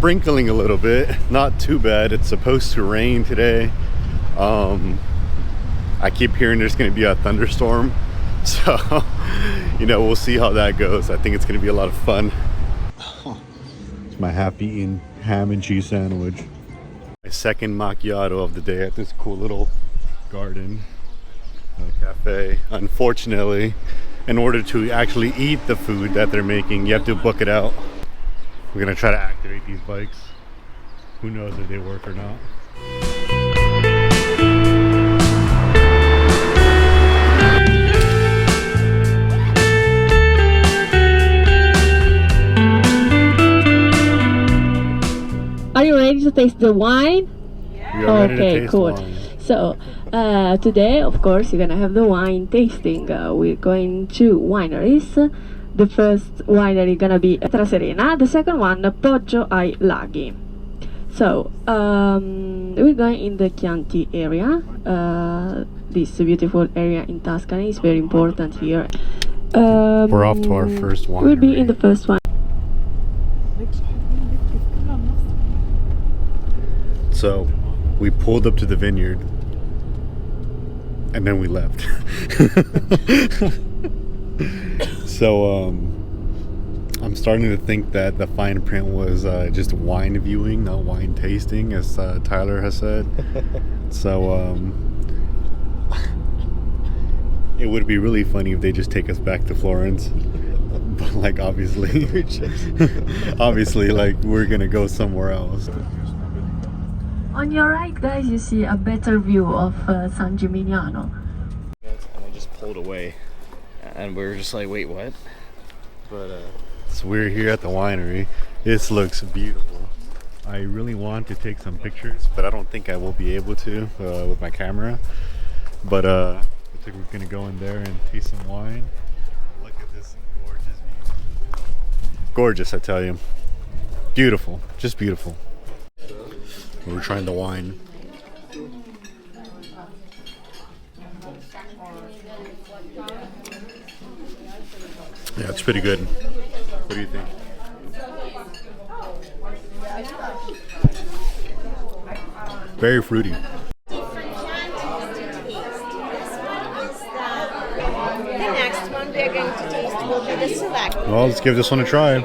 sprinkling a little bit, not too bad. It's supposed to rain today. I keep hearing there's going to be a thunderstorm, so you know, we'll see how that goes. I think it's going to be a lot of fun. It's my half-eaten ham and cheese sandwich. My second macchiato of the day at this cool little garden cafe. Unfortunately, in order to actually eat the food that they're making, you have to book it out. We're gonna try to activate these bikes. Who knows if they work or not. Are you ready to taste the wine? We are ready to taste cool. wine. So today, of course, you're gonna have the wine tasting. We're going to wineries. The first winery gonna be Traserena. The second one, Poggio ai Laghi. So we're going in the Chianti area. This beautiful area in Tuscany is very important here. We're off to our first winery. We'll be in the first one. So we pulled up to the vineyard and then we left. So I'm starting to think that the fine print was just wine viewing, not wine tasting, as Tyler has said. So it would be really funny if they just take us back to Florence. But like obviously like we're gonna go somewhere else. On your right, guys, you see a better view of San Gimignano. And I just pulled away, and we were just like, wait, what? But so we're here at the winery. This looks beautiful. I really want to take some pictures, but I don't think I will be able to with my camera. But I think we're gonna go in there and taste some wine. Look at this gorgeous view. Gorgeous, I tell you. Beautiful, just beautiful. We're trying the wine. Yeah, it's pretty good. What do you think? Very fruity. The next one we are going to taste will be the select. Well, let's give this one a try.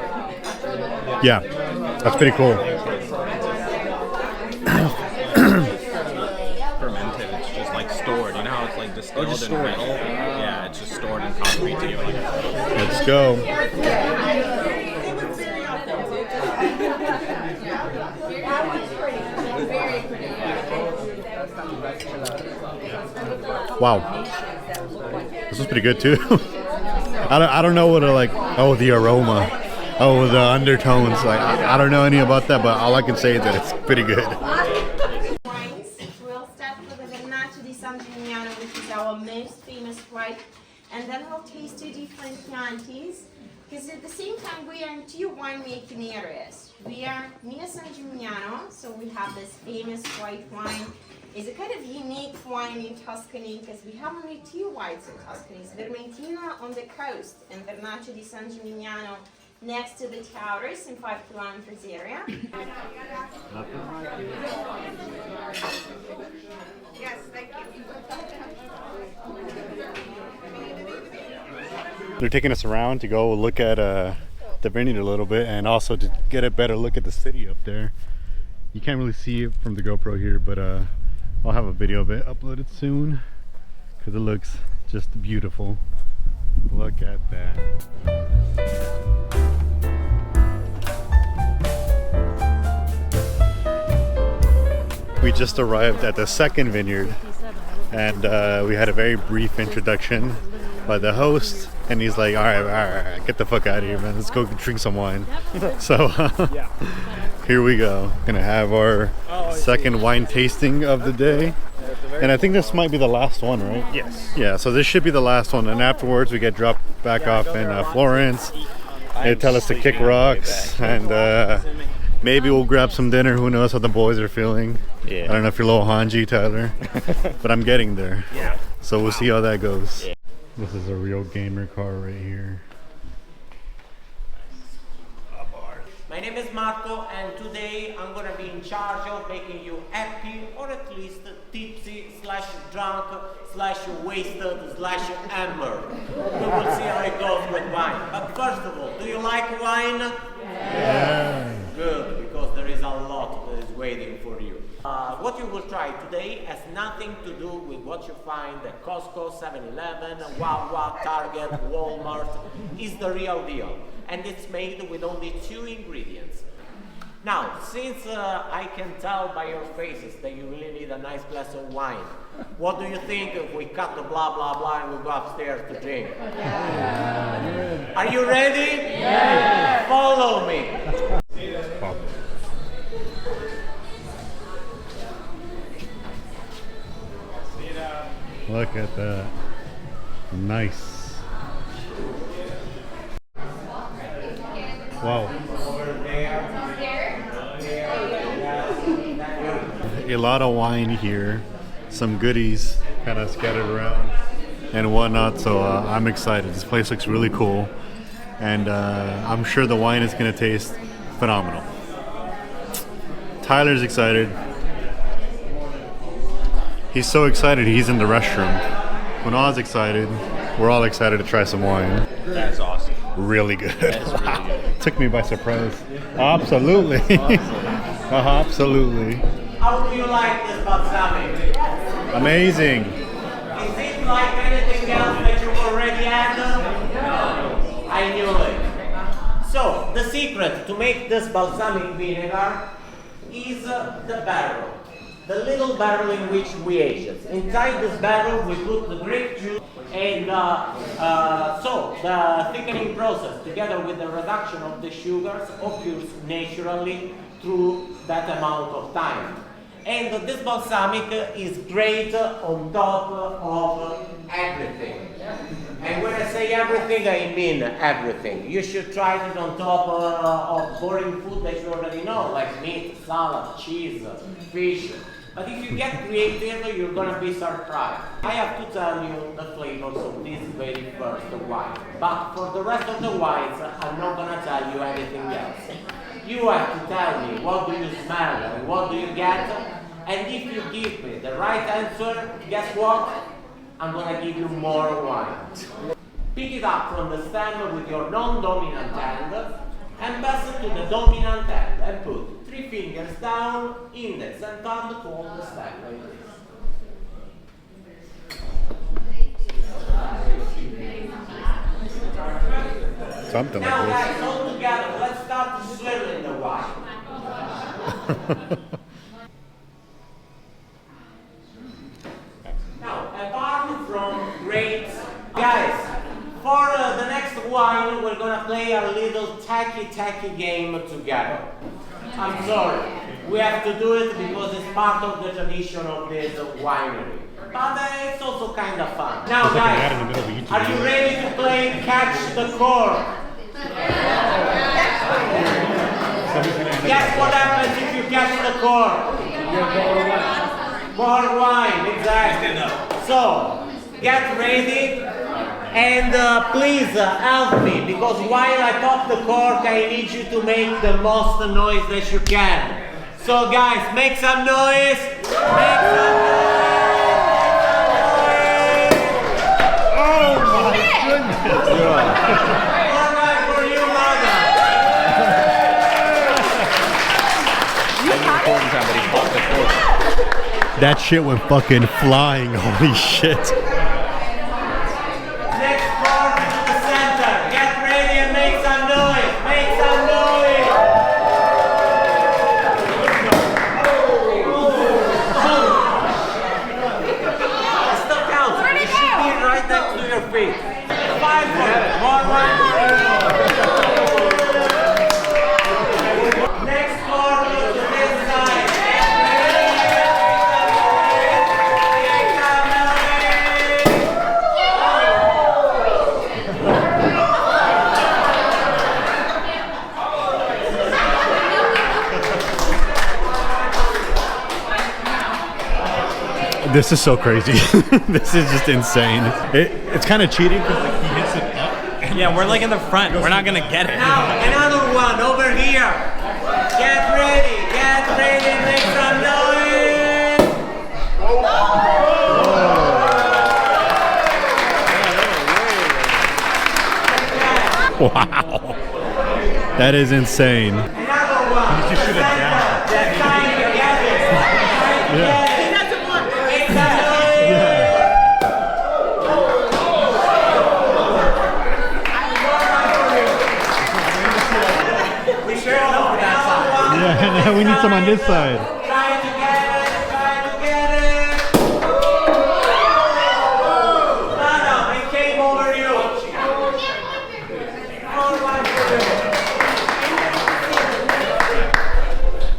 Yeah, that's pretty cool. Fermented. It's just like stored. You know how it's like distilled in metal? Yeah, it's just stored in concrete to give it like a... Let's go. Wow, this is pretty good too. I don't know what to like. Oh, the aroma. Oh, the undertones. Like I don't know any about that, but all I can say is that it's pretty good. Wines. We'll start with the Vernaccio di San Gimignano, which is our most famous white, and then we'll taste two different Chiantis. Because at the same time, we are in two winemaking areas. We are near San Gimignano, so we have this famous white wine. It's a kind of unique wine in Tuscany because we have only two whites in Tuscany. It's Vermentino on the coast and Vernaccio di San Gimignano next to the towers in 5 kilometers area. Yes, thank you. They're taking us around to go look at the vineyard a little bit, and also to get a better look at the city up there. You can't really see it from the GoPro here, but I'll have a video of it uploaded soon because it looks just beautiful. Look at that. We just arrived at the second vineyard, and we had a very brief introduction by the host, and he's like, all right, get the fuck out of here, man, let's go drink some wine. So here we go, gonna have our second wine tasting of the day, and I think this might be the last one, right? Yes. Yeah, so this should be the last one, and afterwards we get dropped back off in Florence. They tell us to kick rocks, and maybe we'll grab some dinner. Who knows how the boys are feeling. Yeah. I don't know if you're a little hangy, Tyler, but I'm getting there. Yeah. So we'll see how that goes. Yeah. This is a real gamer car right here. My name is Marco, and today I'm gonna be in charge of making you happy, or at least tipsy, slash drunk, slash wasted, slash amber. We will see how it goes with wine. But first of all, do you like wine? Yeah. Good, because there is a lot that is waiting for you. What you will try today has nothing to do with what you find at Costco, 7-Eleven, Wawa, Target, Walmart. It's the real deal. And it's made with only 2 ingredients. Now, since I can tell by your faces that you really need a nice glass of wine, what do you think if we cut the blah blah blah and we go upstairs to drink? Yeah. Are you ready? Yeah. Follow me. Look at that. Nice. Wow. A lot of wine here. Some goodies kind of scattered around and whatnot. So I'm excited. This place looks really cool. And I'm sure the wine is going to taste phenomenal. Tyler's excited. He's so excited he's in the restroom. Kunal's excited. We're all excited to try some wine. That's awesome. Really good. That's really good. Took me by surprise. Absolutely. Absolutely. How do you like this balsamic? Amazing. Is it like anything else that you already had? No. I knew it. So, the secret to make this balsamic vinegar is the barrel. The little barrel in which we age it. Inside this barrel we put the grape juice and so the thickening process together with the reduction of the sugars occurs naturally through that amount of time. And this balsamic is great on top of everything. And when I say everything, I mean everything. You should try it on top of boring food that you already know, like meat, salad, cheese, fish. But if you get creative, you're gonna be surprised. I have to tell you the flavors of this very first wine. But for the rest of the wines, I'm not gonna tell you anything else. You have to tell me what do you smell and what do you get. And if you give me the right answer, guess what? I'm gonna give you more wine. Pick it up from the stem with your non-dominant hand and pass it to the dominant hand and put 3 fingers down, index and thumb to hold the stem like this. Something Now like guys, all together, let's start swirling the wine. Now, apart from grapes, guys, for the next wine, we're gonna play a little tacky game together. I'm sorry, we have to do it because it's part of the tradition of this winery. But it's also kind of fun. Now guys, are you ready to play Catch the Cork? Guess what happens if you catch the cork? More wine, exactly. So, get ready and please help me because while I pop the cork, I need you to make the most noise that you can. So guys, make some noise. Make some noise. Oh my goodness. All right for you, mother. That shit went fucking flying. Holy shit. Next part to the center. Get ready and make some noise. Make some noise. Still counts. You should be right next to your feet. 5 more. Next part to this side. This is so crazy. This is just insane. It's kind of cheating because like, he hits it up and Yeah, we're like in the front. We're not gonna get it. Now, another one over here. Get ready, make some noise. Wow. That is insane. Another one. You should have danced. Yeah. Yeah, we need some on this side. Try to get it. Madam, it came over you.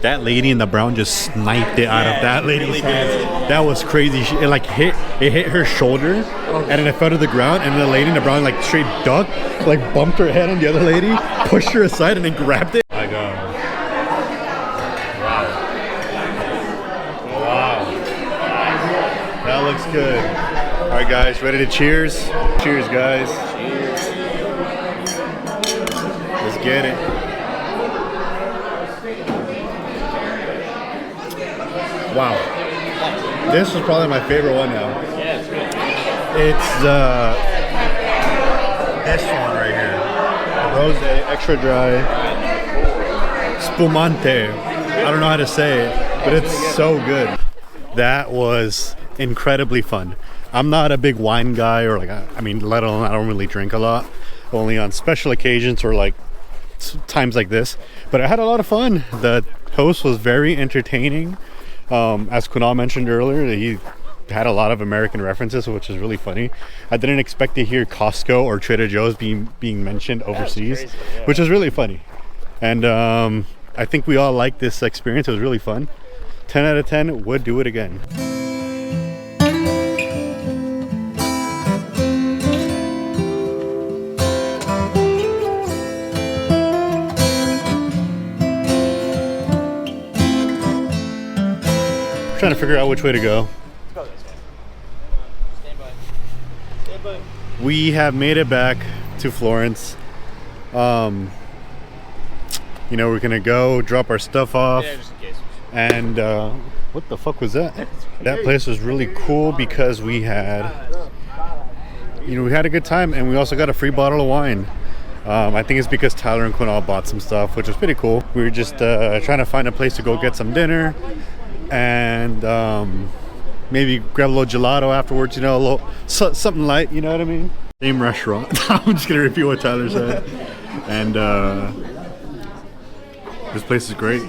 That lady in the brown just sniped it out of that lady's really hands. That was crazy. It like hit her shoulder, and then it fell to the ground. And the lady in the brown like straight ducked, like bumped her head on the other lady, pushed her aside, and then grabbed it. I go. Wow. That looks good. All right, guys, ready to cheers? Cheers, guys. Let's get it. Wow. This is probably my favorite one now. Yeah, it's good. It's this one right here. Rose, extra dry. Spumante. I don't know how to say it, but it's so good. That was incredibly fun. I'm not a big wine guy, or like, I mean, let alone I don't really drink a lot. Only on special occasions or like times like this. But I had a lot of fun. The host was very entertaining. As Kunal mentioned earlier, he had a lot of American references, which is really funny. I didn't expect to hear Costco or Trader Joe's being mentioned overseas, crazy, yeah. which is really funny. And I think we all liked this experience. It was really fun. 10 out of 10, would do it again. Trying to figure out which way to go. Let's go this way. Stand by. Stand by. We have made it back to Florence. You know, we're gonna go drop our stuff off. Yeah, just in case. And what the fuck was that? That place was really cool because we had, you know, we had a good time, and we also got a free bottle of wine. I think it's because Tyler and Kunal bought some stuff, which was pretty cool. We were just trying to find a place to go get some dinner, and maybe grab a little gelato afterwards, you know, a little something light, you know what I mean? Same restaurant. I'm just gonna repeat what Tyler said. And this place is great.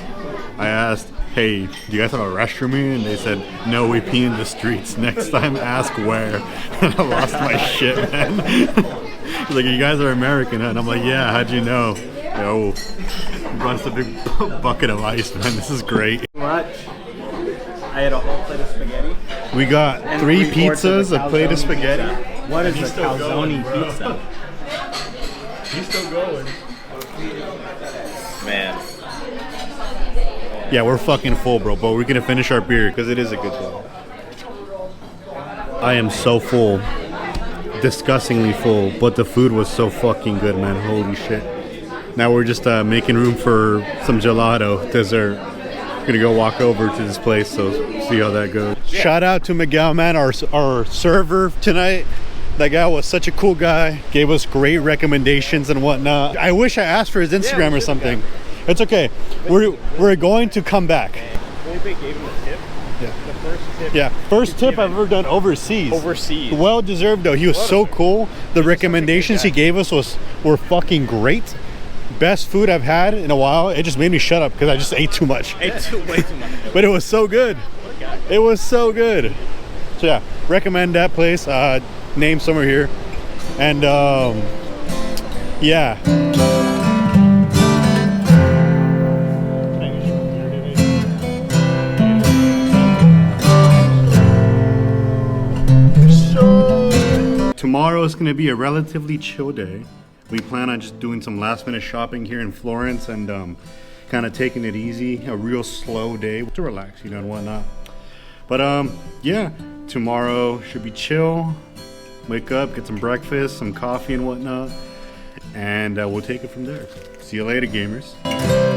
I asked, hey, do you guys have a restroom here? And they said, no, we pee in the streets. Next time, ask where. And I lost my shit, man. He's like, you guys are American, huh? And I'm like, yeah, how'd you know? Yo, brought us a big bucket of ice, man. This is great. Much. I had a whole plate of spaghetti. We got And 3 3/4 of pizzas, the a plate of calzone spaghetti. pizza. What is He's a still going, calzone bro. pizza? He's still going. Man. Yeah, we're fucking full, bro, but we're gonna finish our beer because it is a good one. I am so full. Disgustingly full, but the food was so fucking good, man. Holy shit. Now we're just making room for some gelato dessert. Gonna go walk over to this place, so see how that goes. Shout out to Miguel, man, our server tonight. That guy was such a cool guy. Gave us great recommendations and whatnot. I wish I asked for his Instagram or something. It's okay. We're going to come back. Felipe gave him a tip. Yeah. The first tip. Yeah, first tip I've ever done overseas. Overseas. Well deserved though. He was so cool. The recommendations he gave us were fucking great. Best food I've had in a while. It just made me shut up because I just ate too much. Way too much. But it was so good. It was so good. So yeah, recommend that place. Name somewhere here. And yeah. Tomorrow is going to be a relatively chill day. We plan on just doing some last minute shopping here in Florence and kind of taking it easy, a real slow day to relax, you know, and whatnot. But yeah, tomorrow should be chill. Wake up, get some breakfast, some coffee and whatnot, and we'll take it from there. See you later, gamers.